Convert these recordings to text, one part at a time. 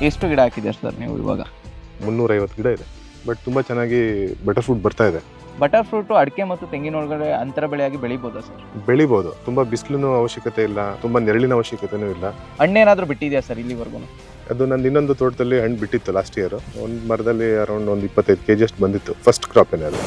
ಎಷ್ಟು ಗಿಡ ಹಾಕಿದ್ದೀರಾ ಸರ್ ನೀವು ಇವಾಗ? 350 ಗಿಡ ಇದೆ. ಬಟ್ ತುಂಬ ಚೆನ್ನಾಗಿ ಬಟರ್ ಫ್ರೂಟ್ ಬರ್ತಾ ಇದೆ. ಬಟರ್ ಫ್ರೂಟು ಅಡಿಕೆ ಮತ್ತು ತೆಂಗಿನೊಳಗಡೆ ಅಂತರ ಬೆಳೆಯಾಗಿ ಬೆಳಿಬೋದಾ ಸರ್? ಬೆಳಿಬೋದು. ತುಂಬ ಬಿಸಿಲಿನ ಅವಶ್ಯಕತೆ ಇಲ್ಲ, ತುಂಬ ನೆರಳಿನ ಅವಶ್ಯಕತೆನೂ ಇಲ್ಲ. ಹಣ್ಣೇನಾದರೂ ಬಿಟ್ಟಿದೆಯಾ ಸರ್ ಇಲ್ಲಿವರೆಗೂ? ಅದು ನಂದು ಇನ್ನೊಂದು ತೋಟದಲ್ಲಿ ಹಣ್ಣು ಬಿಟ್ಟಿತ್ತು ಲಾಸ್ಟ್ ಇಯರ್. ಒಂದು ಮರದಲ್ಲಿ ಅರೌಂಡ್ ಒಂದು 25 kg ಅಷ್ಟು ಬಂದಿತ್ತು. ಫಸ್ಟ್ ಕ್ರಾಪ್ ಏನಾದ್ರು.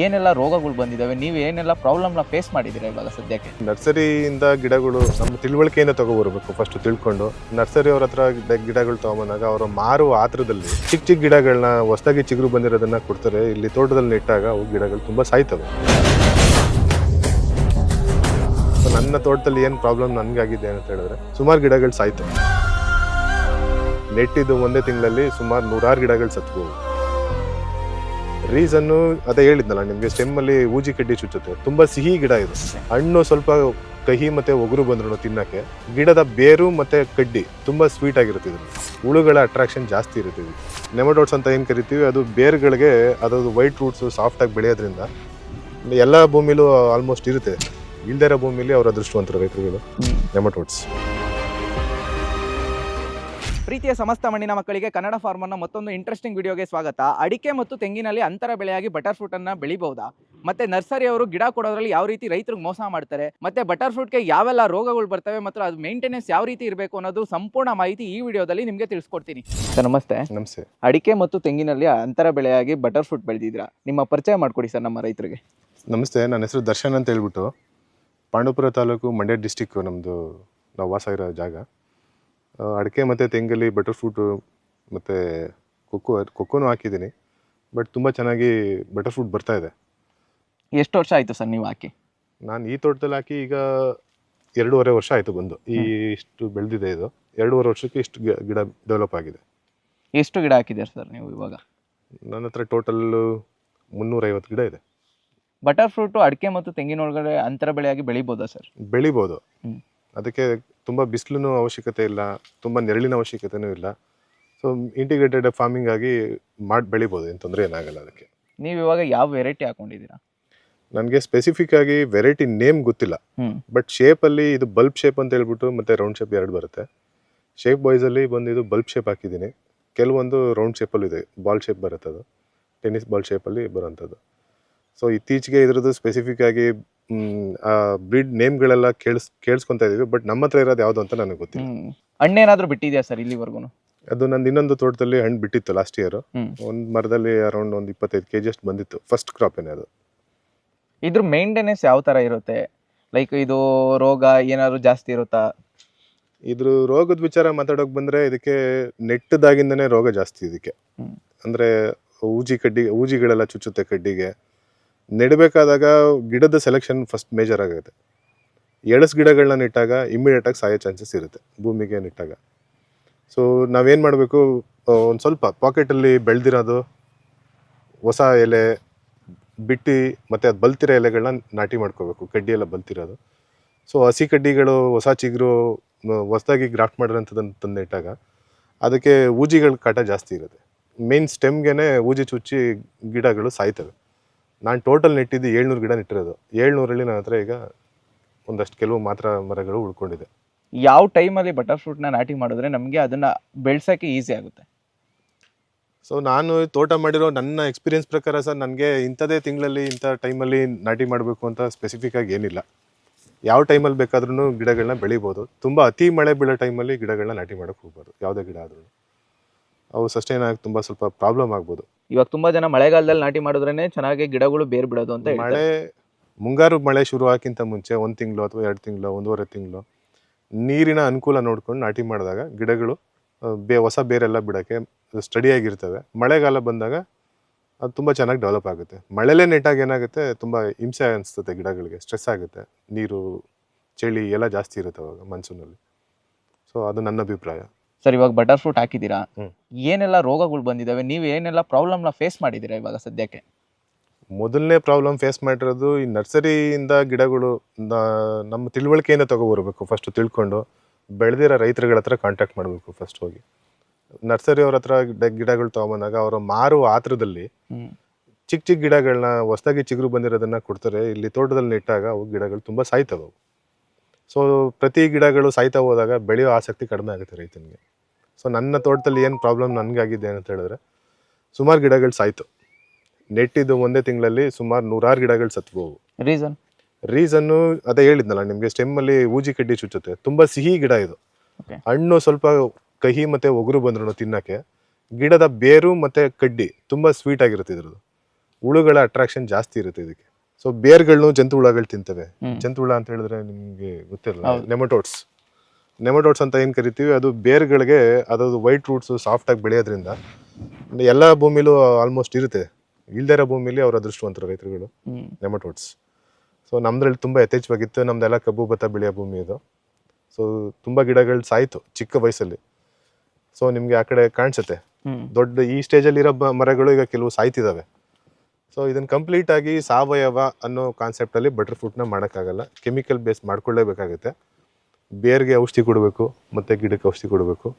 ಏನೆಲ್ಲ ರೋಗಗಳು ಬಂದಿದ್ದಾವೆ, ನೀವು ಏನೆಲ್ಲ ಪ್ರಾಬ್ಲಮ್ನ ಫೇಸ್ ಮಾಡಿದ್ದೀರಾ ಇವಾಗ ಸದ್ಯಕ್ಕೆ? ನರ್ಸರಿಯಿಂದ ಗಿಡಗಳು ನಮ್ಮ ತಿಳುವಳಿಕೆಯಿಂದ ತಗೊಬರ್ಬೇಕು. ಫಸ್ಟ್ ತಿಳ್ಕೊಂಡು ನರ್ಸರಿ ಅವ್ರ ಹತ್ರ ಗಿಡಗಳು ತಗೊಂಬಂದಾಗ ಅವರು ಮಾರುವ ಆತ್ರದಲ್ಲಿ ಚಿಕ್ಕ ಚಿಕ್ಕ ಗಿಡಗಳನ್ನ ಹೊಸದಾಗಿ ಚಿಗುರು ಬಂದಿರೋದನ್ನ ಕೊಡ್ತಾರೆ. ಇಲ್ಲಿ ತೋಟದಲ್ಲಿ ನೆಟ್ಟಾಗ ಅವು ಗಿಡಗಳು ತುಂಬ ಸಾಯ್ತವೆ. ನನ್ನ ತೋಟದಲ್ಲಿ ಏನು ಪ್ರಾಬ್ಲಮ್ ನನಗಾಗಿದೆ ಅಂತ ಹೇಳಿದ್ರೆ ಸುಮಾರು ಗಿಡಗಳು ಸಾಯ್ತವೆ. ನೆಟ್ಟಿದ್ದು ಒಂದೇ ತಿಂಗಳಲ್ಲಿ ಸುಮಾರು 100 ಗಿಡಗಳು ಸತ್ವು. ರೀಸನ್ನು ಅದೇ ಹೇಳಿದ್ನಲ್ಲ ನಿಮಗೆ, ಸ್ಟೆಮ್ಮಲ್ಲಿ ಊಜಿ ಕಡ್ಡಿ ಚುಚ್ಚುತ್ತೆ. ತುಂಬ ಸಿಹಿ ಗಿಡ ಇದು. ಹಣ್ಣು ಸ್ವಲ್ಪ ಕಹಿ ಮತ್ತು ಒಗರು ಬಂದ್ರು ತಿನ್ನಕ್ಕೆ. ಗಿಡದ ಬೇರು ಮತ್ತು ಕಡ್ಡಿ ತುಂಬ ಸ್ವೀಟ್ ಆಗಿರುತ್ತೆ. ಇದು ಹುಳುಗಳ ಅಟ್ರಾಕ್ಷನ್ ಜಾಸ್ತಿ ಇರುತ್ತೆ. ಇದು ನೆಮಟೋಡ್ಸ್ ಅಂತ ಏನು ಕರಿತೀವಿ, ಅದು ಬೇರುಗಳಿಗೆ ಅದರದ್ದು ವೈಟ್ ರೂಟ್ಸು ಸಾಫ್ಟಾಗಿ ಬೆಳೆಯೋದ್ರಿಂದ ಎಲ್ಲ ಭೂಮಿಲೂ ಆಲ್ಮೋಸ್ಟ್ ಇರುತ್ತೆ. ಇಲ್ದೇ ಇರೋ ಭೂಮಿಲಿ ಅವರ ಅದೃಷ್ಟವಂತರು ರೈತರುಗಳು. ನೆಮಟೋಡ್ಸ್. ಪ್ರೀತಿಯ ಸಮಸ್ತ ಮಣ್ಣಿನ ಮಕ್ಕಳಿಗೆ ಕನ್ನಡ ಫಾರ್ಮರ್ನ ಮತ್ತೊಂದು ಇಂಟ್ರೆಸ್ಟಿಂಗ್ ವಿಡಿಯೋಗೆ ಸ್ವಾಗತ. ಅಡಿಕೆ ಮತ್ತು ತೆಂಗಿನಲ್ಲಿ ಅಂತರ ಬೆಳೆಯಾಗಿ ಬಟರ್ ಫ್ರೂಟನ್ನು ಬೆಳಿಬಹುದಾ, ಮತ್ತೆ ನರ್ಸರಿಯವರು ಗಿಡ ಕೊಡೋದ್ರಲ್ಲಿ ಯಾವ ರೀತಿ ರೈತರಿಗೆ ಮೋಸ ಮಾಡ್ತಾರೆ, ಮತ್ತೆ ಬಟರ್ ಫ್ರೂಟ್ಗೆ ಯಾವೆಲ್ಲ ರೋಗಗಳು ಬರ್ತವೆ ಮತ್ತು ಅದು ಮೇಂಟೆನೆನ್ಸ್ ಯಾವ ರೀತಿ ಇರಬೇಕು ಅನ್ನೋದು ಸಂಪೂರ್ಣ ಮಾಹಿತಿ ಈ ವಿಡಿಯೋದಲ್ಲಿ ನಿಮಗೆ ತಿಳಿಸ್ಕೊಡ್ತೀನಿ. ಸರ್ ನಮಸ್ತೆ. ನಮಸ್ತೆ. ಅಡಿಕೆ ಮತ್ತು ತೆಂಗಿನಲ್ಲಿ ಅಂತರ ಬೆಳೆಯಾಗಿ ಬಟರ್ ಫ್ರೂಟ್ ಬೆಳೆದಿದ್ದೀರಾ, ನಿಮ್ಮ ಪರಿಚಯ ಮಾಡಿಕೊಡಿ ಸರ್ ನಮ್ಮ ರೈತರಿಗೆ. ನಮಸ್ತೆ, ನನ್ನ ಹೆಸರು ದರ್ಶನ್ ಅಂತ ಹೇಳ್ಬಿಟ್ಟು, ಪಾಂಡವಪುರ ತಾಲೂಕು, ಮಂಡ್ಯ ಡಿಸ್ಟಿಕ್ಕು ನಮ್ಮದು, ನಾವು ವಾಸ ಇರೋ ಜಾಗ. ಅಡಿಕೆ ಮತ್ತು ತೆಂಗಲ್ಲಿ ಬಟರ್ ಫ್ರೂಟು ಮತ್ತು ಕೊಕ್ಕೋನೂ ಹಾಕಿದ್ದೀನಿ. ಬಟ್ ತುಂಬ ಚೆನ್ನಾಗಿ ಬಟರ್ ಫ್ರೂಟ್ ಬರ್ತಾ ಇದೆ. ಎಷ್ಟು ವರ್ಷ ಆಯಿತು ಸರ್ ನೀವು ಹಾಕಿ? ನಾನು ಈ ತೋಟದಲ್ಲಿ ಹಾಕಿ ಈಗ 2.5 ವರ್ಷ ಆಯಿತು ಬಂದು. ಇಷ್ಟು ಬೆಳೆದಿದೆ ಇದು. 2.5 ವರ್ಷಕ್ಕೆ ಇಷ್ಟು ಗಿಡ ಡೆವಲಪ್ ಆಗಿದೆ. ಎಷ್ಟು ಗಿಡ ಹಾಕಿದ್ದೀರಾ ಸರ್ ನೀವು ಇವಾಗ? ನನ್ನ ಹತ್ರ ಟೋಟಲ್ಲು 350 ಗಿಡ ಇದೆ. ಬಟರ್ ಫ್ರೂಟು ಅಡಿಕೆ ಮತ್ತು ತೆಂಗಿನೊಳಗಡೆ ಅಂತರ ಬೆಳೆಯಾಗಿ ಬೆಳಿಬೋದಾ ಸರ್? ಬೆಳಿಬೋದು. ಅದಕ್ಕೆ ತುಂಬ ಬಿಸಿಲಿನ ಅವಶ್ಯಕತೆ ಇಲ್ಲ, ತುಂಬ ನೆರಳಿನ ಅವಶ್ಯಕತೆನೂ ಇಲ್ಲ. ಸೊ ಇಂಟಿಗ್ರೇಟೆಡ್ ಫಾರ್ಮಿಂಗ್ ಆಗಿ ಬೆಳಿಬೋದು, ಏನು ತೊಂದರೆ ಏನಾಗಲ್ಲ ಅದಕ್ಕೆ. ನೀವು ಇವಾಗ ಯಾವ ವೆರೈಟಿ ಹಾಕೊಂಡಿದ್ದೀರಾ? ನನಗೆ ಸ್ಪೆಸಿಫಿಕ್ ಆಗಿ ವೆರೈಟಿ ನೇಮ್ ಗೊತ್ತಿಲ್ಲ. ಬಟ್ ಶೇಪಲ್ಲಿ ಇದು ಬಲ್ಬ್ ಶೇಪ್ ಅಂತ ಹೇಳ್ಬಿಟ್ಟು ಮತ್ತು ರೌಂಡ್ ಶೇಪ್ 2 ಬರುತ್ತೆ. ಶೇಪ್ ವೈಸಲ್ಲಿ ಬಂದು ಇದು ಬಲ್ಬ್ ಶೇಪ್ ಹಾಕಿದ್ದೀನಿ. ಕೆಲವೊಂದು ರೌಂಡ್ ಶೇಪಲ್ಲಿ ಇದೆ, ಬಾಲ್ ಶೇಪ್ ಬರುತ್ತೆ. ಅದು ಟೆನ್ನಿಸ್ ಬಾಲ್ ಶೇಪಲ್ಲಿ ಬರೋಂಥದ್ದು. ಸೊ ಇತ್ತೀಚೆಗೆ ಇದ್ರದ್ದು ಸ್ಪೆಸಿಫಿಕ್ ಆಗಿ ಬ್ರೀಡ್ ನೇಮ್ಗಳೆಲ್ಲ ಕೇಳಿಸ್ಕೊತಾ ಇದೀವಿ. ಬಟ್ ನಮ್ಮ ಹತ್ರ ಇರೋದು ಯಾವುದು ಅಂತ ನನಗೆ ಗೊತ್ತಿಲ್ಲ. ಹಣ್ಣೇನಾದರೂ ಬಿಟ್ಟಿದೆಯಾ ಸರ್ ಇಲ್ಲಿವರೆಗೂ? ಅದು ನಂದು ಇನ್ನೊಂದು ತೋಟದಲ್ಲಿ ಹಣ್ಣು ಬಿಟ್ಟಿತ್ತು ಲಾಸ್ಟ್ ಇಯರ್. ಒಂದು ಮರದಲ್ಲಿ ಅರೌಂಡ್ ಒಂದು 25 kg ಅಷ್ಟು ಬಂದಿತ್ತು. ಫಸ್ಟ್ ಕ್ರಾಪ್ ಅದು. ಇದ್ರ ಮೇಂಟೆನೆನ್ಸ್ ಯಾವ ಥರ ಇರುತ್ತೆ? ಲೈಕ್ ಇದು ರೋಗ ಏನಾದರೂ ಜಾಸ್ತಿ ಇರುತ್ತಾ? ಇದ್ರ ರೋಗದ ವಿಚಾರ ಮಾತಾಡೋಕೆ ಬಂದರೆ, ಇದಕ್ಕೆ ನೆಟ್ಟದಾಗಿಂದನೇ ರೋಗ ಜಾಸ್ತಿ ಇದಕ್ಕೆ. ಅಂದರೆ ಊಜಿಗಳೆಲ್ಲ ಚುಚ್ಚುತ್ತೆ ಕಡ್ಡಿಗೆ. ನೆಡಬೇಕಾದಾಗ ಗಿಡದ ಸೆಲೆಕ್ಷನ್ ಫಸ್ಟ್ ಮೇಜರ್ ಆಗುತ್ತೆ. ಎಳಸ್ ಗಿಡಗಳನ್ನ ನೆಟ್ಟಾಗ ಇಮ್ಮಿಡಿಯೇಟಾಗಿ ಸಾಯೋ ಚಾನ್ಸಸ್ ಇರುತ್ತೆ ಭೂಮಿಗೆ ನೆಟ್ಟಾಗ. ಸೊ ನಾವೇನು ಮಾಡಬೇಕು, ಒಂದು ಸ್ವಲ್ಪ ಪಾಕೆಟಲ್ಲಿ ಬೆಳೆದಿರೋದು ಹೊಸ ಎಲೆ ಬಿಟ್ಟು ಮತ್ತು ಅದು ಬಲ್ತಿರೋ ಎಲೆಗಳನ್ನ ನಾಟಿ ಮಾಡ್ಕೋಬೇಕು. ಕಡ್ಡಿ ಎಲ್ಲ ಬಲ್ತಿರೋದು. ಸೊ ಹಸಿ ಕಡ್ಡಿಗಳು, ಹೊಸ ಚಿಗುರು, ಹೊಸದಾಗಿ ಗ್ರಾಫ್ಟ್ ಮಾಡಿರೋಂಥದ್ದನ್ನು ತಂದು ನೆಟ್ಟಾಗ ಅದಕ್ಕೆ ಊಜಿಗಳ ಕಾಟ ಜಾಸ್ತಿ ಇರುತ್ತೆ. ಮೇನ್ ಸ್ಟೆಮ್ಗೆ ಊಜಿ ಚುಚ್ಚಿ ಗಿಡಗಳು ಸಾಯ್ತವೆ. ನಾನು ಟೋಟಲ್ ನೆಟ್ಟಿದ್ದು 700 ಗಿಡ ನೆಟ್ಟಿರೋದು. 700ರಲ್ಲಿ ನನ್ನ ಹತ್ರ ಈಗ ಒಂದಷ್ಟು ಕೆಲವು ಮಾತ್ರ ಮರಗಳು ಉಳ್ಕೊಂಡಿದೆ. ಯಾವ ಟೈಮಲ್ಲಿ ಬಟರ್ ಫ್ರೂಟ್ನ ನಾಟಿ ಮಾಡಿದ್ರೆ ನಮಗೆ ಅದನ್ನು ಬೆಳೆಸೋಕ್ಕೆ ಈಸಿ ಆಗುತ್ತೆ? ಸೊ ನಾನು ತೋಟ ಮಾಡಿರೋ ನನ್ನ ಎಕ್ಸ್ಪೀರಿಯನ್ಸ್ ಪ್ರಕಾರ ಸರ್, ನನಗೆ ಇಂಥದೇ ತಿಂಗಳಲ್ಲಿ ಇಂಥ ಟೈಮಲ್ಲಿ ನಾಟಿ ಮಾಡಬೇಕು ಅಂತ ಸ್ಪೆಸಿಫಿಕ್ ಆಗಿ ಏನಿಲ್ಲ. ಯಾವ ಟೈಮಲ್ಲಿ ಬೇಕಾದ್ರೂ ಗಿಡಗಳನ್ನ ಬೆಳಿಬೋದು. ತುಂಬ ಅತಿ ಮಳೆ ಬೀಳೋ ಟೈಮಲ್ಲಿ ಗಿಡಗಳನ್ನ ನಾಟಿ ಮಾಡೋಕ್ಕೆ ಹೋಗ್ಬಾರ್ದು. ಯಾವುದೇ ಗಿಡ ಆದ್ರೂ ಅವು ಸಸ್ಟೈನ್ ಆಗಿ ತುಂಬ ಸ್ವಲ್ಪ ಪ್ರಾಬ್ಲಮ್ ಆಗ್ಬೋದು. ಇವಾಗ ತುಂಬ ಜನ ಮಳೆಗಾಲದಲ್ಲಿ ನಾಟಿ ಮಾಡಿದ್ರೇ ಚೆನ್ನಾಗಿ ಗಿಡಗಳು ಬೇರು ಬಿಡೋದು ಅಂತ. ಮುಂಗಾರು ಮಳೆ ಶುರು ಹಾಕಿಂತ ಮುಂಚೆ 1 ತಿಂಗಳು ಅಥವಾ 2 ತಿಂಗಳು, 1.5 ತಿಂಗಳು ನೀರಿನ ಅನುಕೂಲ ನೋಡ್ಕೊಂಡು ನಾಟಿ ಮಾಡಿದಾಗ ಗಿಡಗಳು ಹೊಸ ಬೇರೆಲ್ಲ ಬಿಡೋಕ್ಕೆ ಸ್ಟಡಿಯಾಗಿರ್ತವೆ. ಮಳೆಗಾಲ ಬಂದಾಗ ಅದು ತುಂಬ ಚೆನ್ನಾಗಿ ಡೆವಲಪ್ ಆಗುತ್ತೆ. ಮಳೆಲೇ ನೆಟ್ಟಾಗಿ ಏನಾಗುತ್ತೆ, ತುಂಬ ಹಿಂಸೆ ಅನಿಸ್ತದೆ ಗಿಡಗಳಿಗೆ, ಸ್ಟ್ರೆಸ್ ಆಗುತ್ತೆ. ನೀರು, ಚಳಿ ಎಲ್ಲ ಜಾಸ್ತಿ ಇರುತ್ತೆ ಅವಾಗ ಮನ್ಸೂನಲ್ಲಿ. ಸೊ ಅದು ನನ್ನ ಅಭಿಪ್ರಾಯ. ಸರ್ ಇವಾಗ ಬಟರ್ ಫ್ರೂಟ್ ಹಾಕಿದ್ದೀರಾ, ಏನೆಲ್ಲ ರೋಗಗಳು ಬಂದಿದ್ದಾವೆ, ನೀವು ಏನೆಲ್ಲ ಪ್ರಾಬ್ಲಮ್ನ ಫೇಸ್ ಮಾಡಿದ್ದೀರಾ ಇವಾಗ ಸದ್ಯಕ್ಕೆ? ಮೊದಲನೇ ಪ್ರಾಬ್ಲಮ್ ಫೇಸ್ ಮಾಡಿರೋದು, ಈ ನರ್ಸರಿಯಿಂದ ಗಿಡಗಳು ನಮ್ಮ ತಿಳುವಳಿಕೆಯಿಂದ ತಗೊಬರ್ಬೇಕು. ಫಸ್ಟ್ ತಿಳ್ಕೊಂಡು ಬೆಳೆದಿರೋ ರೈತರುಗಳ ಹತ್ರ ಕಾಂಟ್ಯಾಕ್ಟ್ ಮಾಡಬೇಕು. ಫಸ್ಟ್ ಹೋಗಿ ನರ್ಸರಿ ಅವ್ರ ಹತ್ರ ಗಿಡಗಳು ತೊಗೊಂಬಂದಾಗ ಅವರು ಮಾರುವ ಆತ್ರದಲ್ಲಿ ಚಿಕ್ಕ ಚಿಕ್ಕ ಗಿಡಗಳನ್ನ ಹೊಸದಾಗಿ ಚಿಗುರು ಬಂದಿರೋದನ್ನ ಕೊಡ್ತಾರೆ. ಇಲ್ಲಿ ತೋಟದಲ್ಲಿ ನೆಟ್ಟಾಗ ಅವು ಗಿಡಗಳು ತುಂಬ ಸಾಯ್ತವೆ. ಸೊ ಪ್ರತಿ ಗಿಡಗಳು ಸಾಯ್ತಾ ಹೋದಾಗ ಬೆಳೆಯೋ ಆಸಕ್ತಿ ಕಡಿಮೆ ಆಗುತ್ತೆ ರೈತನಿಗೆ. ಸೊ ನನ್ನ ತೋಟದಲ್ಲಿ ಏನು ಪ್ರಾಬ್ಲಮ್ ನನಗಾಗಿದೆ ಅಂತ ಹೇಳಿದ್ರೆ, ಸುಮಾರು ಗಿಡಗಳು ಸಾಯ್ತು. ನೆಟ್ಟಿದ್ದು ಒಂದೇ ತಿಂಗಳಲ್ಲಿ ಸುಮಾರು 100 ಗಿಡಗಳು ಸತ್ಬೋವು. ರೀಸನ್ನು ಅದೇ ಹೇಳಿದ್ನಲ್ಲ ನಿಮಗೆ, ಸ್ಟೆಮ್ಮಲ್ಲಿ ಊಜಿ ಕಡ್ಡಿ ಚುಚ್ಚುತ್ತೆ. ತುಂಬ ಸಿಹಿ ಗಿಡ ಇದು. ಹಣ್ಣು ಸ್ವಲ್ಪ ಕಹಿ ಮತ್ತು ಒಗರು ಬಂದ್ರು ತಿನ್ನೋಕ್ಕೆ, ಗಿಡದ ಬೇರು ಮತ್ತು ಕಡ್ಡಿ ತುಂಬ ಸ್ವೀಟ್ ಆಗಿರುತ್ತೆ. ಇದ್ರದ್ದು ಹುಳುಗಳ ಅಟ್ರಾಕ್ಷನ್ ಜಾಸ್ತಿ ಇರುತ್ತೆ ಇದಕ್ಕೆ. ಸೊ ಬೇರ್ಗಳನ್ನು ಜಂತು ಹುಳಗಳು ತಿಂತವೆ. ಜಂತು ಹುಳ ಅಂತ ಹೇಳಿದ್ರೆ ನಿಮಗೆ ಗೊತ್ತಿರಲ್ಲ, ನೆಮಟೋಡ್ಸ್ ಅಂತ ಏನು ಕರಿತೀವಿ, ಅದು ಬೇರ್ಗಳಿಗೆ ಅದ್ರದ್ದು ವೈಟ್ ರೂಟ್ಸ್ ಸಾಫ್ಟಾಗಿ ಬೆಳೆಯೋದ್ರಿಂದ ಎಲ್ಲ ಭೂಮಿಲೂ ಆಲ್ಮೋಸ್ಟ್ ಇರುತ್ತೆ. ಇಲ್ದೇ ಇರೋ ಭೂಮಿಲಿ ಅವ್ರ ಅದೃಷ್ಟವಂತರು ರೈತರುಗಳು ನೆಮಟೋಡ್ಸ್. ಸೊ ನಮ್ದ್ರಲ್ಲಿ ತುಂಬ ಯಥೇಚ್ಛವಾಗಿತ್ತು. ನಮ್ದೆಲ್ಲ ಕಬ್ಬು ಭತ್ತ ಬೆಳೆಯೋ ಭೂಮಿ ಇದು. ಸೊ ತುಂಬ ಗಿಡಗಳು ಸಾಯ್ತು ಚಿಕ್ಕ ವಯಸ್ಸಲ್ಲಿ. ಸೊ ನಿಮಗೆ ಆ ಕಡೆ ಕಾಣಿಸುತ್ತೆ ದೊಡ್ಡ ಈ ಸ್ಟೇಜಲ್ಲಿ ಇರೋ ಮರಗಳು ಈಗ ಕೆಲವು ಸಾಯ್ತಿದ್ದಾವೆ. ಸೊ ಇದನ್ನು ಕಂಪ್ಲೀಟ್ ಆಗಿ ಸಾವಯವ ಅನ್ನೋ ಕಾನ್ಸೆಪ್ಟಲ್ಲಿ ಬಟರ್ ಫ್ರೂಟ್ನ ಮಾಡೋಕ್ಕಾಗಲ್ಲ. Chemical base ಮಾಡ್ಕೊಳ್ಳೇಬೇಕಾಗುತ್ತೆ. ಬೇರ್ಗೆ ಔಷಧಿ ಕೊಡಬೇಕು ಮತ್ತು ಗಿಡಕ್ಕೆ ಔಷಧಿ ಕೊಡಬೇಕು.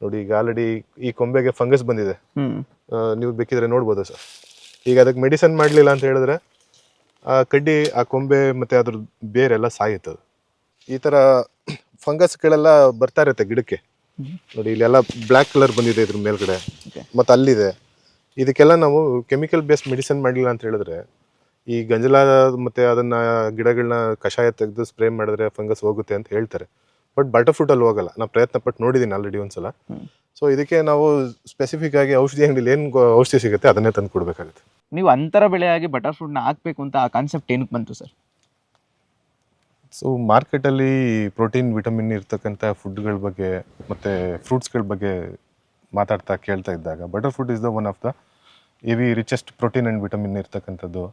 ನೋಡಿ ಈಗ ಆಲ್ರೆಡಿ ಈ ಕೊಂಬೆಗೆ ಫಂಗಸ್ ಬಂದಿದೆ, ನೀವು ಬೇಕಿದ್ರೆ ನೋಡ್ಬೋದು ಸರ್. ಈಗ ಅದಕ್ಕೆ ಮೆಡಿಸನ್ ಮಾಡಲಿಲ್ಲ ಅಂತ ಹೇಳಿದ್ರೆ ಆ ಕಡ್ಡಿ, ಆ ಕೊಂಬೆ ಮತ್ತು ಅದ್ರ ಬೇರೆಲ್ಲ ಸಾಯುತ್ತದು. ಈ ಥರ ಫಂಗಸ್ಗಳೆಲ್ಲ ಬರ್ತಾ ಇರುತ್ತೆ ಗಿಡಕ್ಕೆ. ನೋಡಿ ಇಲ್ಲೆಲ್ಲ ಬ್ಲ್ಯಾಕ್ ಕಲರ್ ಬಂದಿದೆ ಇದ್ರ ಮೇಲ್ಗಡೆ, ಮತ್ತು ಅಲ್ಲಿದೆ. ಇದಕ್ಕೆಲ್ಲ ನಾವು ಕೆಮಿಕಲ್ ಬೇಸ್ ಮೆಡಿಸಿನ್ ಮಾಡಲಿಲ್ಲ ಅಂತ ಹೇಳಿದ್ರೆ, ಈ ಗಂಜಲ ಮತ್ತು ಅದನ್ನು ಗಿಡಗಳನ್ನ ಕಷಾಯ ತೆಗೆದು ಸ್ಪ್ರೇ ಮಾಡಿದ್ರೆ ಫಂಗಸ್ ಹೋಗುತ್ತೆ ಅಂತ ಹೇಳ್ತಾರೆ. ಬಟ್ ಬಟರ್ ಫ್ರೂಟಲ್ಲಿ ಹೋಗಲ್ಲ. ನಾನು ಪ್ರಯತ್ನ ಪಟ್ಟು ನೋಡಿದ್ದೀನಿ ಆಲ್ರೆಡಿ ಒಂದ್ಸಲ. ಸೊ ಇದಕ್ಕೆ ನಾವು ಸ್ಪೆಸಿಫಿಕ್ ಆಗಿ ಔಷಧಿ ಅಂಗಡಿಲಿ ಏನು ಔಷಧಿ ಸಿಗುತ್ತೆ ಅದನ್ನೇ ತಂದು ಕೊಡಬೇಕಾಗುತ್ತೆ. ನೀವು ಅಂತರ ಬೆಳೆಯಾಗಿ ಬಟರ್ ಫ್ರೂಟ್ನ ಹಾಕಬೇಕು ಅಂತ ಆ ಕಾನ್ಸೆಪ್ಟ್ ಏನಕ್ಕೆ ಬಂತು ಸರ್? ಸೊ ಮಾರ್ಕೆಟಲ್ಲಿ ಪ್ರೋಟೀನ್, ವಿಟಮಿನ್ ಇರ್ತಕ್ಕಂಥ ಫುಡ್ಗಳ ಬಗ್ಗೆ ಮತ್ತು ಫ್ರೂಟ್ಸ್ಗಳ ಬಗ್ಗೆ ಮಾತಾಡ್ತಾ ಕೇಳ್ತಾ ಇದ್ದಾಗ, butter fruit is the one of the heavy richest protein and vitamin ಇರ್ತಕ್ಕಂಥದ್ದು.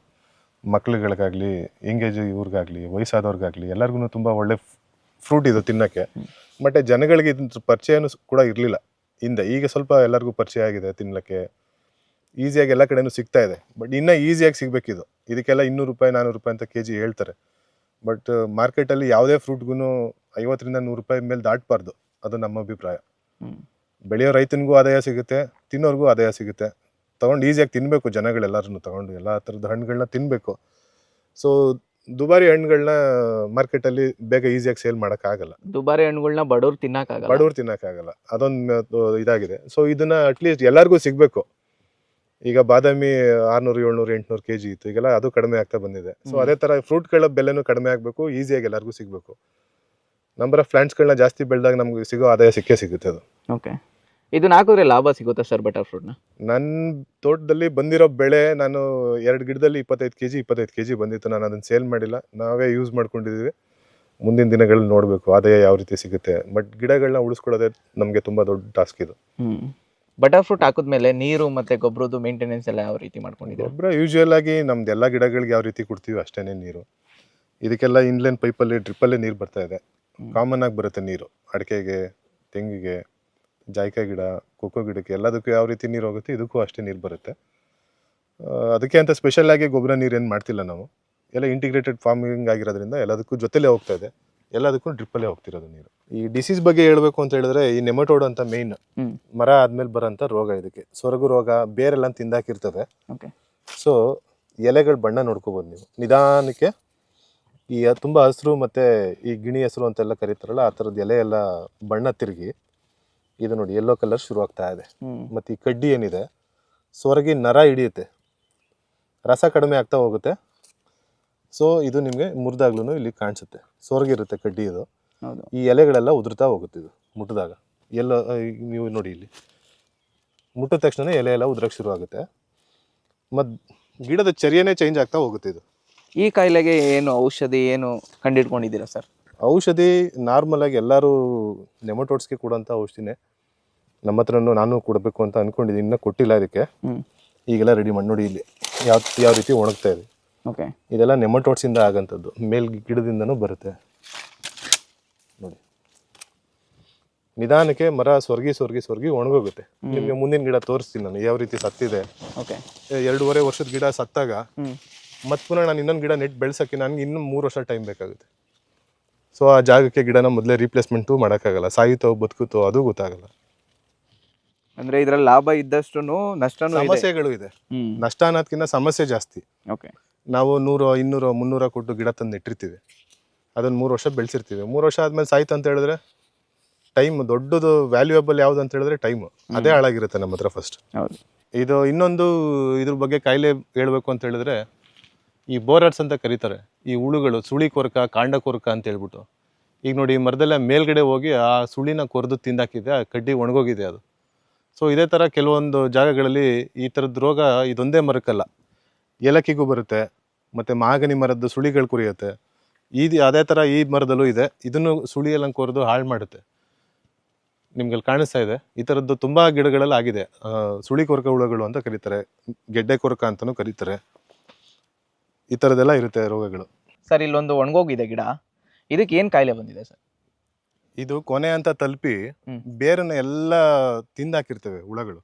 ಮಕ್ಳುಗಳಿಗಾಗಲಿ, ಎಂಗೇಜ್ ಇವ್ರಿಗಾಗಲಿ, ವಯಸ್ಸಾದವ್ರಿಗಾಗಲಿ ಎಲ್ಲರಿಗೂ ತುಂಬ ಒಳ್ಳೆ ಫ್ರೂಟ್ ಇದು ತಿನ್ನೋಕ್ಕೆ. ಮತ್ತು ಜನಗಳಿಗೆ ಇದ್ರ ಪರಿಚಯನೂ ಕೂಡ ಇರಲಿಲ್ಲ ಹಿಂದೆ. ಈಗ ಸ್ವಲ್ಪ ಎಲ್ಲರಿಗೂ ಪರಿಚಯ ಆಗಿದೆ, ತಿನ್ನಲಿಕ್ಕೆ ಈಸಿಯಾಗಿ ಎಲ್ಲ ಕಡೆನೂ ಸಿಗ್ತಾ ಇದೆ. ಬಟ್ ಇನ್ನೂ ಈಸಿಯಾಗಿ ಸಿಗಬೇಕಿದು. ಇದಕ್ಕೆಲ್ಲ 200 ರೂಪಾಯಿ 400 ರೂಪಾಯಿ ಅಂತ kg ಹೇಳ್ತಾರೆ. ಬಟ್ ಮಾರ್ಕೆಟಲ್ಲಿ ಯಾವುದೇ ಫ್ರೂಟ್ಗೂ 50ರಿಂದ 100 ರೂಪಾಯಿ ಮೇಲೆ ದಾಟಬಾರ್ದು. ಅದು ನಮ್ಮ ಅಭಿಪ್ರಾಯ. ಬೆಳೆಯೋ ರೈತನಿಗೂ ಆದಾಯ ಸಿಗುತ್ತೆ, ತಿನ್ನೋರ್ಗೂ ಆದಾಯ ಸಿಗುತ್ತೆ. ತೊಗೊಂಡು ಈಸಿಯಾಗಿ ತಿನ್ನಬೇಕು ಜನಗಳೆಲ್ಲರೂ. ತೊಗೊಂಡು ಎಲ್ಲ ಥರದ ಹಣ್ಣುಗಳನ್ನ ತಿನ್ನಬೇಕು. ಸೊ ದುಬಾರಿ ಹಣ್ಣುಗಳನ್ನ ಮಾರ್ಕೆಟಲ್ಲಿ ಬೇಗ ಈಸಿಯಾಗಿ ಸೇಲ್ ಮಾಡೋಕ್ಕಾಗಲ್ಲ. ದುಬಾರಿ ಹಣ್ಣುಗಳನ್ನ ಬಡವ್ರು ತಿನ್ನೋಕ್ಕಾಗಲ್ಲ. ಅದೊಂದು ಇದಾಗಿದೆ. ಸೊ ಇದನ್ನ ಅಟ್ಲೀಸ್ಟ್ ಎಲ್ಲರಿಗೂ ಸಿಗಬೇಕು. ಈಗ ಬಾದಾಮಿ 600, 700, 800 kg ಇತ್ತು. ಈಗೆಲ್ಲ ಅದು ಕಡಿಮೆ ಆಗ್ತಾ ಬಂದಿದೆ. ಸೊ ಅದೇ ಥರ ಫ್ರೂಟ್ಗಳ ಬೆಲೆನೂ ಕಡಿಮೆ ಆಗಬೇಕು, ಈಸಿಯಾಗಿ ಎಲ್ಲರಿಗೂ ಸಿಗಬೇಕು. ನಂಬರ್ ಆಫ್ ಪ್ಲಾಂಟ್ಸ್ಗಳನ್ನ ಜಾಸ್ತಿ ಬೆಳೆದಾಗ ನಮ್ಗೆ ಸಿಗೋ ಆದಾಯ ಸಿಗುತ್ತೆ ಅದು. ಓಕೆ, ಇದನ್ನ ಹಾಕಿದ್ರೆ ಲಾಭ ಸಿಗುತ್ತಾ ಸರ್ ಬಟರ್ ಫ್ರೂಟ್ನ? ನನ್ನ ತೋಟದಲ್ಲಿ ಬಂದಿರೋ ಬೆಳೆ, ನಾನು 2 ಗಿಡದಲ್ಲಿ 25 kg ಬಂದಿತ್ತು. ನಾನು ಅದನ್ನು ಸೇಲ್ ಮಾಡಿಲ್ಲ, ನಾವೇ ಯೂಸ್ ಮಾಡ್ಕೊಂಡಿದ್ದೀವಿ. ಮುಂದಿನ ದಿನಗಳಲ್ಲಿ ನೋಡಬೇಕು ಆದಾಯ ಯಾವ ರೀತಿ ಸಿಗುತ್ತೆ. ಬಟ್ ಗಿಡಗಳನ್ನ ಉಳಿಸ್ಕೊಳ್ಳೋದೇ ನಮಗೆ ತುಂಬ ದೊಡ್ಡ ಟಾಸ್ಕ್ ಇದು. ಬಟರ್ ಫ್ರೂಟ್ ಹಾಕಿದ್ಮೇಲೆ ನೀರು ಮತ್ತು ಗೊಬ್ಬರದ್ದು ಮೇಂಟೆನೆನ್ಸ್ ಎಲ್ಲ ಯಾವ ರೀತಿ ಮಾಡ್ಕೊಂಡಿದ್ದೀವಿ? ಗೊಬ್ಬರ ಯೂಶುವಲ್ ಆಗಿ ನಮ್ದು ಎಲ್ಲ ಗಿಡಗಳಿಗೆ ಯಾವ ರೀತಿ ಕೊಡ್ತೀವಿ ಅಷ್ಟೇ ನೀರು. ಇದಕ್ಕೆಲ್ಲ ಇನ್ಲೈನ್ ಪೈಪಲ್ಲಿ, ಡ್ರಿಪ್ಪಲ್ಲೇ ನೀರು ಬರ್ತಾ ಇದೆ. ಕಾಮನ್ ಆಗಿ ಬರುತ್ತೆ ನೀರು. ಅಡಿಕೆಗೆ, ತೆಂಗಿಗೆ, ಜಾಯಿಕಾಯಿ ಗಿಡ, ಕೊಕ್ಕೋ ಗಿಡಕ್ಕೆ ಎಲ್ಲದಕ್ಕೂ ಯಾವ ರೀತಿ ನೀರು ಹೋಗುತ್ತೆ ಇದಕ್ಕೂ ಅಷ್ಟೇ ನೀರು ಬರುತ್ತೆ. ಅದಕ್ಕೆ ಅಂತ ಸ್ಪೆಷಲ್ ಆಗಿ ಗೊಬ್ಬರ ನೀರೇನು ಮಾಡ್ತಿಲ್ಲ ನಾವು. ಎಲ್ಲ ಇಂಟಿಗ್ರೇಟೆಡ್ ಫಾರ್ಮಿಂಗ್ ಆಗಿರೋದ್ರಿಂದ ಎಲ್ಲದಕ್ಕೂ ಜೊತೆಲೇ ಹೋಗ್ತಾ ಇದೆ. ಎಲ್ಲದಕ್ಕೂ ಡ್ರಿಪ್ಪಲ್ಲೇ ಹೋಗ್ತಿರೋದು ನೀರು. ಈ ಡಿಸೀಸ್ ಬಗ್ಗೆ ಹೇಳಬೇಕು ಅಂತ ಹೇಳಿದ್ರೆ, ಈ ನೆಮಟೋಡ್ ಅಂತ ಮೇಯ್ನ್ ಮರ ಆದ್ಮೇಲೆ ಬರೋಂಥ ರೋಗ ಇದಕ್ಕೆ. ಸೊರಗು ರೋಗ, ಬೇರೆಲ್ಲ ತಿಂದಾಕಿರ್ತವೆ. ಸೊ ಎಲೆಗಳ ಬಣ್ಣ ನೋಡ್ಕೋಬೋದು ನೀವು. ನಿಧಾನಕ್ಕೆ ಈ ತುಂಬ ಹಸಿರು ಮತ್ತು ಈ ಗಿಣಿ ಹಸಿರು ಅಂತೆಲ್ಲ ಕರೀತಾರಲ್ಲ, ಆ ಥರದ್ದು ಎಲೆ ಎಲ್ಲ ಬಣ್ಣ ತಿರುಗಿ ಇದು ನೋಡಿ ಯೆಲ್ಲೋ ಕಲರ್ ಶುರು ಆಗ್ತಾ ಇದೆ. ಮತ್ತು ಈ ಕಡ್ಡಿ ಏನಿದೆ ಸೊರಗಿ ನರ ಹಿಡಿಯುತ್ತೆ, ರಸ ಕಡಿಮೆ ಆಗ್ತಾ ಹೋಗುತ್ತೆ. ಸೊ ಇದು ನಿಮಗೆ ಮುರಿದಾಗ್ಲೂ ಇಲ್ಲಿ ಕಾಣಿಸುತ್ತೆ, ಸೊರಗಿರುತ್ತೆ ಕಡ್ಡಿ ಇದು. ಈ ಎಲೆಗಳೆಲ್ಲ ಉದುರ್ತಾ ಹೋಗುತ್ತೆ ಇದು ಮುಟ್ಟಿದಾಗ. ಎಲ್ಲೋ ನೀವು ನೋಡಿ ಇಲ್ಲಿ ಮುಟ್ಟಿದ ತಕ್ಷಣ ಎಲೆ ಎಲ್ಲ ಉದುರಕ್ಕೆ ಶುರು ಆಗುತ್ತೆ. ಮತ್ತು ಗಿಡದ ಚರ್ಯನೇ ಚೇಂಜ್ ಆಗ್ತಾ ಹೋಗುತ್ತೆ ಇದು. ಈ ಕಾಯಿಲೆಗೆ ಏನು ಔಷಧಿ ಏನು ಕಂಡಿಡ್ಕೊಂಡಿದ್ದೀರಾ ಸರ್? ಔಷಧಿ ನಾರ್ಮಲ್ ಆಗಿ ಎಲ್ಲರೂ ನೆಮಟೋಡ್ಸ್ಗೆ ಕೊಡೋಂಥ ಔಷಧಿನೇ ನಮ್ಮ ಹತ್ರನೂ ನಾನು ಕೊಡಬೇಕು ಅಂತ ಅಂದ್ಕೊಂಡಿದ್ದೀನಿ. ಇನ್ನೂ ಕೊಟ್ಟಿಲ್ಲ ಇದಕ್ಕೆ. ಈಗೆಲ್ಲ ರೆಡಿ ಮಾಡಿ ನೋಡಿ ಇಲ್ಲಿ ಯಾವ ರೀತಿ ಒಣಗ್ತಾ ಇದೆ. ಓಕೆ, ಇದೆಲ್ಲ ನೆಮಟೋಡ್ಸಿಂದ ಆಗೋಂಥದ್ದು, ಮೇಲ್ ಗಿಡದಿಂದನೂ ಬರುತ್ತೆ ನೋಡಿ. ನಿಧಾನಕ್ಕೆ ಮರ ಸೊರ್ಗಿ ಒಣಗೋಗುತ್ತೆ. ನಿಮಗೆ ಮುಂದಿನ ಗಿಡ ತೋರಿಸ್ತೀನಿ ನಾನು ಯಾವ ರೀತಿ ಸತ್ತಿದೆ. ಓಕೆ, 2.5 ವರ್ಷದ ಗಿಡ ಸತ್ತಾಗ ಮತ್ತೆ ಪುನಃ ನಾನು ಇನ್ನೊಂದು ಗಿಡ ನೆಟ್ ಬೆಳೆಸೋಕ್ಕೆ ನನಗೆ ಇನ್ನೂ 3 ವರ್ಷ ಟೈಮ್ ಬೇಕಾಗುತ್ತೆ. ಸೊ ಆ ಜಾಗಕ್ಕೆ ಗಿಡನ ಮೊದಲೇ ರೀಪ್ಲೇಸ್ಮೆಂಟು ಮಾಡೋಕ್ಕಾಗಲ್ಲ. ಸಾಯುತ್ತೋ ಬದುಕುತ್ತೋ ಅದು ಗೊತ್ತಾಗಲ್ಲ. ಅಂದ್ರೆ ಇದ್ರಲ್ಲಿ ಲಾಭ ಇದ್ದಷ್ಟು ನಷ್ಟನೂ ಸಮಸ್ಯೆಗಳು ಇದೆ. ನಷ್ಟ ಅನ್ನೋದಕ್ಕಿಂತ ಸಮಸ್ಯೆ ಜಾಸ್ತಿ. ಓಕೆ, ನಾವು 100, 200, 300 ಕೊಟ್ಟು ಗಿಡ ತಂದು ನೆಟ್ಟಿರ್ತೀವಿ. ಅದನ್ನು 3 ವರ್ಷ ಬೆಳೆಸಿರ್ತೀವಿ. 3 ವರ್ಷ ಆದಮೇಲೆ ಸಾಯ್ತು ಅಂತ ಹೇಳಿದ್ರೆ ಟೈಮ್ ದೊಡ್ಡದು ವ್ಯಾಲ್ಯೂಯಬಲ್ ಯಾವುದು ಅಂತ ಹೇಳಿದ್ರೆ ಟೈಮು. ಅದೇ ಹಾಳಾಗಿರುತ್ತೆ ನಮ್ಮ ಹತ್ರ ಫಸ್ಟ್. ಹೌದು. ಇದು ಇನ್ನೊಂದು ಇದ್ರ ಬಗ್ಗೆ ಕಾಯಿಲೆ ಹೇಳ್ಬೇಕು ಅಂತ ಹೇಳಿದ್ರೆ ಈ ಬೋರರ್ಸ್ ಅಂತ ಕರೀತಾರೆ. ಈ ಹುಳುಗಳು ಸುಳಿ ಕೊರಕ, ಕಾಂಡ ಕೊರಕ ಅಂತ ಹೇಳ್ಬಿಟ್ಟು. ಈಗ ನೋಡಿ, ಈ ಮರದೆಲ್ಲ ಮೇಲ್ಗಡೆ ಹೋಗಿ ಆ ಸುಳಿನ ಕೊರೆದು ತಿಂದಾಕಿದೆ, ಆ ಕಡ್ಡಿ ಒಣಗೋಗಿದೆ ಅದು. ಸೊ ಇದೇ ಥರ ಕೆಲವೊಂದು ಜಾಗಗಳಲ್ಲಿ ಈ ಥರದ್ದು ರೋಗ ಇದೊಂದೇ ಮರಕ್ಕಲ್ಲ, ಏಲಕ್ಕಿಗೂ ಬರುತ್ತೆ, ಮತ್ತು ಮಹಾಗನಿ ಮರದ್ದು ಸುಳಿಗಳು ಕುರಿಯುತ್ತೆ. ಅದೇ ಥರ ಈ ಮರದಲ್ಲೂ ಇದೆ. ಇದನ್ನು ಸುಳಿಯೆಲ್ಲ ಕೊರೆದು ಹಾಳು ಮಾಡುತ್ತೆ. ನಿಮ್ಗಲ್ಲಿ ಕಾಣಿಸ್ತಾ ಇದೆ. ಈ ಥರದ್ದು ತುಂಬ ಗಿಡಗಳಲ್ಲಿ ಆಗಿದೆ. ಸುಳಿ ಕೊರಕ ಹುಳುಗಳು ಅಂತ ಕರೀತಾರೆ, ಗೆಡ್ಡೆ ಕೊರಕ ಅಂತಲೂ ಕರೀತಾರೆ. ಈ ಥರದ್ದೆಲ್ಲ ಇರುತ್ತೆ ರೋಗಗಳು. ಸರ್, ಇಲ್ಲೊಂದು ಒಣಗೋಗಿದೆ ಗಿಡ, ಇದಕ್ಕೆ ಏನು ಕಾಯಿಲೆ ಬಂದಿದೆ ಸರ್? ಇದು ಕೊನೆ ಅಂತ ತಲುಪಿ ಬೇರನ್ನ ಎಲ್ಲ ತಿಂದಾಕಿರ್ತವೆ ಹುಳಗಳು.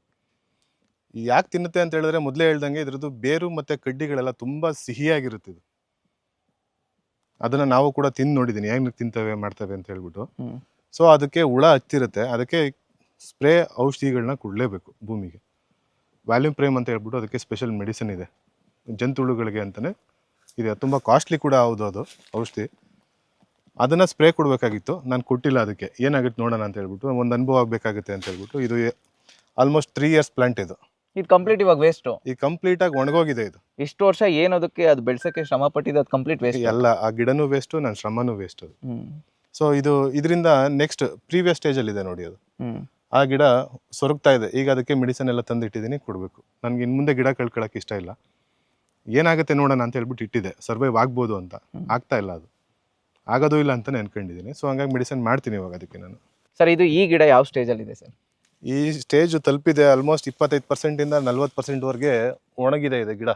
ಯಾಕೆ ತಿನ್ನುತ್ತೆ ಅಂತ ಹೇಳಿದ್ರೆ ಮೊದಲೇ ಹೇಳ್ದಂಗೆ ಇದ್ರದ್ದು ಬೇರು ಮತ್ತು ಕಡ್ಡಿಗಳೆಲ್ಲ ತುಂಬ ಸಿಹಿಯಾಗಿರುತ್ತೆ. ಇದು ಅದನ್ನು ನಾವು ಕೂಡ ತಿಂದು ನೋಡಿದ್ದೀನಿ, ಹೆಂಗೆ ತಿಂತವೆ ಮಾಡ್ತವೆ ಅಂತ ಹೇಳ್ಬಿಟ್ಟು. ಸೊ ಅದಕ್ಕೆ ಹುಳ ಹತ್ತಿರುತ್ತೆ, ಅದಕ್ಕೆ ಸ್ಪ್ರೇ ಔಷಧಿಗಳನ್ನ ಕೊಡಲೇಬೇಕು ಭೂಮಿಗೆ. ವ್ಯಾಲ್ಯೂಮ್ ಪ್ರೇಮ್ ಅಂತ ಹೇಳ್ಬಿಟ್ಟು ಅದಕ್ಕೆ ಸ್ಪೆಷಲ್ ಮೆಡಿಸಿನ್ ಇದೆ, ಜಂತುಹುಳುಗಳಿಗೆ ಅಂತಲೇ ಇದೆ. ತುಂಬ ಕಾಸ್ಟ್ಲಿ ಕೂಡ ಹೌದು ಅದು ಔಷಧಿ. ಅದನ್ನು ಸ್ಪ್ರೇ ಕೊಡಬೇಕಾಗಿತ್ತು, ನಾನು ಕೊಟ್ಟಿಲ್ಲ. ಅದಕ್ಕೆ ಏನಾಗುತ್ತೆ ನೋಡೋಣ ಅಂತ ಹೇಳ್ಬಿಟ್ಟು, ಒಂದು ಅನುಭವ ಆಗಬೇಕಾಗುತ್ತೆ ಅಂತ ಹೇಳ್ಬಿಟ್ಟು. ಇದು ಆಲ್ಮೋಸ್ಟ್ 3 years ಪ್ಲಾಂಟ್ ಇದು. ಇದು ಕಂಪ್ಲೀಟ್ ಇವಾಗ ವೇಸ್ಟು, ಈ ಕಂಪ್ಲೀಟಾಗಿ ಒಣಗೋಗಿದೆ. ಇದು ಇಷ್ಟು ವರ್ಷ ಏನೋದಕ್ಕೆ ಅದು ಬೆಳ್ಸೋಕ್ಕೆ ಶ್ರಮ ಪಟ್ಟಿದ್ದು ಅದು ಕಂಪ್ಲೀಟ್ ವೇಸ್ಟ್. ಎಲ್ಲ ಆ ಗಿಡನೂ ವೇಸ್ಟು, ನನ್ನ ಶ್ರಮನೂ ವೇಸ್ಟ್ ಅದು. ಸೊ ಇದರಿಂದ ನೆಕ್ಸ್ಟ್ ಪ್ರೀವಿಯಸ್ ಸ್ಟೇಜಲ್ಲಿ ಇದೆ ನೋಡಿ. ಅದು ಆ ಗಿಡ ಸೊರಗ್ತಾ ಇದೆ. ಈಗ ಅದಕ್ಕೆ ಮೆಡಿಸಿನ್ ಎಲ್ಲ ತಂದಿಟ್ಟಿದ್ದೀನಿ, ಕೊಡಬೇಕು. ನನಗೆ ಇನ್ನು ಮುಂದೆ ಗಿಡ ಕಳ್ಕೊಳ್ಳೋಕೆ ಇಷ್ಟ ಇಲ್ಲ. ಏನಾಗುತ್ತೆ ನೋಡೋಣ ಅಂತ ಹೇಳ್ಬಿಟ್ಟು ಇಟ್ಟಿದೆ, ಸರ್ವೈವ್ ಆಗ್ಬೋದು ಅಂತ. ಆಗ್ತಾ ಇಲ್ಲ, ಅದು ಆಗೋದು ಇಲ್ಲ ಅಂತಲೇ ಅನ್ಕೊಂಡಿದ್ದೀನಿ. ಸೊ ಹಂಗಾಗಿ ಮೆಡಿಸಿನ್ ಮಾಡ್ತೀನಿ ಇವಾಗ ಅದಕ್ಕೆ ನಾನು. ಸರ್, ಇದು ಈ ಗಿಡ ಯಾವ ಸ್ಟೇಜಲ್ಲಿದೆ ಸರ್? ಈ ಸ್ಟೇಜ್ ತಲುಪಿದೆ. ಆಲ್ಮೋಸ್ಟ್ 25%ಇಂದ 40%ವರೆಗೆ ಒಣಗಿದೆ ಇದೆ ಗಿಡ.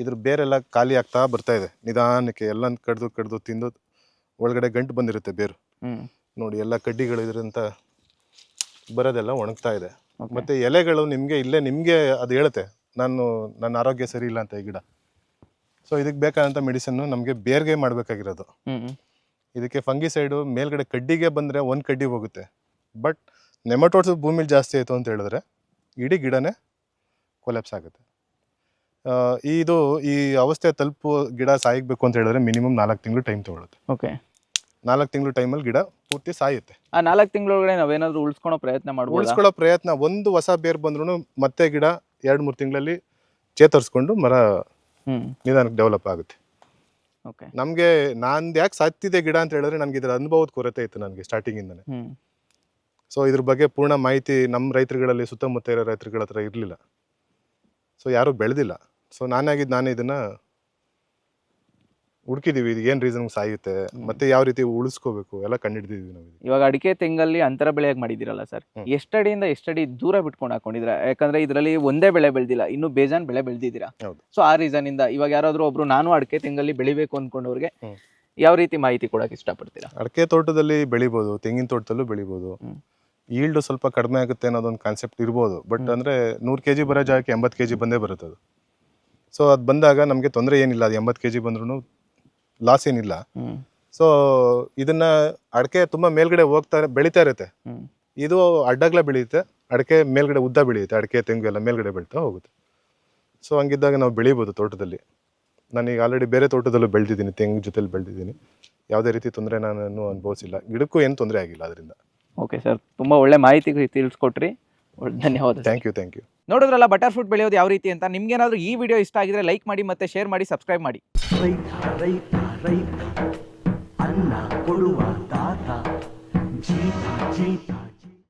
ಇದ್ರ ಬೇರೆಲ್ಲ ಖಾಲಿ ಆಗ್ತಾ ಬರ್ತಾ ಇದೆ ನಿಧಾನಕ್ಕೆ. ಎಲ್ಲ ಕಡ್ದು ತಿಂದು ಒಳಗಡೆ ಗಂಟು ಬಂದಿರುತ್ತೆ ಬೇರು. ನೋಡಿ, ಎಲ್ಲ ಕಡ್ಡಿಗಳು ಇದರಂತ ಬರೋದೆಲ್ಲ ಒಣಗ್ತಾ ಇದೆ. ಮತ್ತೆ ಎಲೆಗಳು ನಿಮಗೆ ಅದು ಹೇಳುತ್ತೆ, ನನ್ನ ಆರೋಗ್ಯ ಸರಿ ಇಲ್ಲ ಅಂತ ಈ ಗಿಡ. ಸೊ ಇದಕ್ಕೆ ಬೇಕಾದಂಥ ಮೆಡಿಸಿನ್ನು ನಮಗೆ ಬೇರ್ಗೆ ಮಾಡಬೇಕಾಗಿರೋದು. ಇದಕ್ಕೆ ಫಂಗಿಸೈಡು ಮೇಲ್ಗಡೆ ಕಡ್ಡಿಗೆ ಬಂದರೆ ಒಂದು ಕಡ್ಡಿ ಹೋಗುತ್ತೆ. ಬಟ್ ನೆಮಟೋಡ್ಸ್ ಭೂಮಿಲಿ ಜಾಸ್ತಿ ಆಯಿತು ಅಂತ ಹೇಳಿದ್ರೆ ಇಡೀ ಗಿಡನೇ ಕೊಲ್ಯಾಪ್ಸ್ ಆಗುತ್ತೆ. ಈ ಅವಸ್ಥೆ ತಲುಪುವ ಗಿಡ ಸಾಯಬೇಕು ಅಂತ ಹೇಳಿದ್ರೆ ಮಿನಿಮಮ್ 4 ತಿಂಗಳು ಟೈಮ್ ತೊಗೊಳುತ್ತೆ. ಓಕೆ, 4 ತಿಂಗಳು ಟೈಮಲ್ಲಿ ಗಿಡ ಪೂರ್ತಿ ಸಾಯುತ್ತೆ. ಆ 4 ತಿಂಗಳೊಳಗಡೆ ನಾವೇನಾದರೂ ಉಳಿಸ್ಕೊಳ್ಳೋ ಪ್ರಯತ್ನ ಮಾಡ್ಬೋದು. ಉಳಿಸ್ಕೊಳ್ಳೋ ಪ್ರಯತ್ನ, ಒಂದು ಹೊಸ ಬೇರು ಬಂದ್ರೂ ಮತ್ತೆ ಗಿಡ 2-3 ತಿಂಗಳಲ್ಲಿ ಚೇತರಿಸ್ಕೊಂಡು ಮರ ನಿಧಾನಕ್ಕೆ ಡೆವಲಪ್ ಆಗುತ್ತೆ. ಓಕೆ, ನಮಗೆ ನಾನು ಯಾಕೆ ಸಾಯ್ತಿದೆ ಗಿಡ ಅಂತ ಹೇಳಿದ್ರೆ ನನಗೆ ಇದರ ಅನುಭವದ ಕೊರತೆ ಇತ್ತು ನನಗೆ ಸ್ಟಾರ್ಟಿಂಗಿಂದನೇ. ಸೊ ಇದ್ರ ಬಗ್ಗೆ ಪೂರ್ಣ ಮಾಹಿತಿ ನಮ್ಮ ರೈತರುಗಳಲ್ಲಿ, ಸುತ್ತಮುತ್ತ ಇರೋ ರೈತರುಗಳ ಹತ್ರ ಇರಲಿಲ್ಲ. ಸೊ ಯಾರೂ ಬೆಳೆದಿಲ್ಲ. ಸೊ ನಾನೇ ಇದನ್ನು ಹುಡುಕಿದೀವಿ, ಇದು ಏನು ರೀಸನ್ ಸಾಯುತ್ತೆ, ಮತ್ತೆ ಯಾವ ರೀತಿ ಉಳಿಸ್ಕೋಬೇಕು ಎಲ್ಲ ಕಂಡುಹಿಡಿದಿದ್ವಿ ನಾವು. ಇವಾಗ ಅಡಿಕೆ ತೆಂಗಲ್ಲಿ ಅಂತರ ಬೆಳೆಯಾಗಿ ಮಾಡಿದಿರಲ್ಲ ಸರ್, ಎಷ್ಟಡಿಯಿಂದ ಎಷ್ಟಡಿ ದೂರ ಬಿಟ್ಕೊಂಡು ಹಾಕೊಂಡಿದ್ರ? ಯಾಕಂದ್ರೆ ಇದರಲ್ಲಿ ಒಂದೇ ಬೆಳೆ ಬೆಳೆದಿಲ್ಲ, ಇನ್ನು ಬೇಜಾನ್ ಬೆಳೆ ಬೆಳೆದಿದ್ದೀರಾ. ಸೊ ಆ ರೀಸನ್ ಇಂದ ಇವಾಗ ಯಾರಾದ್ರೂ ಒಬ್ರು ನಾನು ಅಡಿಕೆ ತೆಂಗಲ್ಲಿ ಬೆಳಿಬೇಕು ಅನ್ಕೊಂಡವ್ರಿಗೆ ಯಾವ ರೀತಿ ಮಾಹಿತಿ ಕೊಡಕ್ಕೆ ಇಷ್ಟಪಡ್ತೀರಾ? ಅಡಿಕೆ ತೋಟದಲ್ಲಿ ಬೆಳಿಬೋದು, ತೆಂಗಿನ ತೋಟದಲ್ಲೂ ಬೆಳಿಬೋದು. ಈಲ್ಡ್ ಸ್ವಲ್ಪ ಕಡಿಮೆ ಆಗುತ್ತೆ ಅನ್ನೋದೊಂದು ಕಾನ್ಸೆಪ್ಟ್ ಇರ್ಬೋದು. ಬಟ್ ಅಂದರೆ 100 kg ಬರೋ ಜಾಗಕ್ಕೆ 80 kg ಬಂದೇ ಬರುತ್ತೆ ಅದು. ಸೊ ಅದು ಬಂದಾಗ ನಮಗೆ ತೊಂದರೆ ಏನಿಲ್ಲ. ಅದು 80 kg ಬಂದ್ರೂ ಲಾಸ್ ಏನಿಲ್ಲ. ಸೊ ಇದನ್ನ ಅಡಿಕೆ ತುಂಬ ಮೇಲ್ಗಡೆ ಬೆಳೀತಾ ಇರುತ್ತೆ. ಇದು ಅಡ್ಡಗ್ಲ ಬೆಳೆಯುತ್ತೆ, ಅಡಿಕೆ ಮೇಲ್ಗಡೆ ಉದ್ದ ಬೆಳೆಯುತ್ತೆ. ಅಡಿಕೆ ತೆಂಗು ಎಲ್ಲ ಮೇಲ್ಗಡೆ ಬೆಳೀತಾ ಹೋಗುತ್ತೆ. ಸೊ ಹಂಗಿದ್ದಾಗ ನಾವು ಬೆಳಿಬೋದು ತೋಟದಲ್ಲಿ. ನಾನೀಗ ಆಲ್ರೆಡಿ ಬೇರೆ ತೋಟದಲ್ಲೂ ಬೆಳೆದಿದ್ದೀನಿ, ತೆಂಗು ಜೊತೆಲಿ ಬೆಳೆದಿದ್ದೀನಿ. ಯಾವುದೇ ರೀತಿ ತೊಂದರೆ ನಾನು ಅನುಭವಿಸಿಲ್ಲ. ಗಿಡಕ್ಕೂ ಏನು ತೊಂದರೆ ಆಗಿಲ್ಲ ಅದರಿಂದ. ಓಕೆ ಸರ್, ತುಂಬ ಒಳ್ಳೆ ಮಾಹಿತಿ ತಿಳಿಸ್ಕೊಟ್ರಿ, ಧನ್ಯವಾದ. Thank you. ನೋಡಿದ್ರಲ್ಲ ಬಟರ್ ಫ್ರೂಟ್ ಬೆಳೆಯೋದು ಯಾವ ರೀತಿ ಅಂತ. ನಿಮ್ಗೇನಾದ್ರೂ ಈ ವಿಡಿಯೋ ಇಷ್ಟ ಆಗಿದ್ರೆ ಲೈಕ್ ಮಾಡಿ, ಮತ್ತೆ ಶೇರ್ ಮಾಡಿ, ಸಬ್ಸ್ಕ್ರೈಬ್ ಮಾಡಿ. ರೈತ ಅನ್ನ ಕೊಡುವ ದಾತ ಜೀತ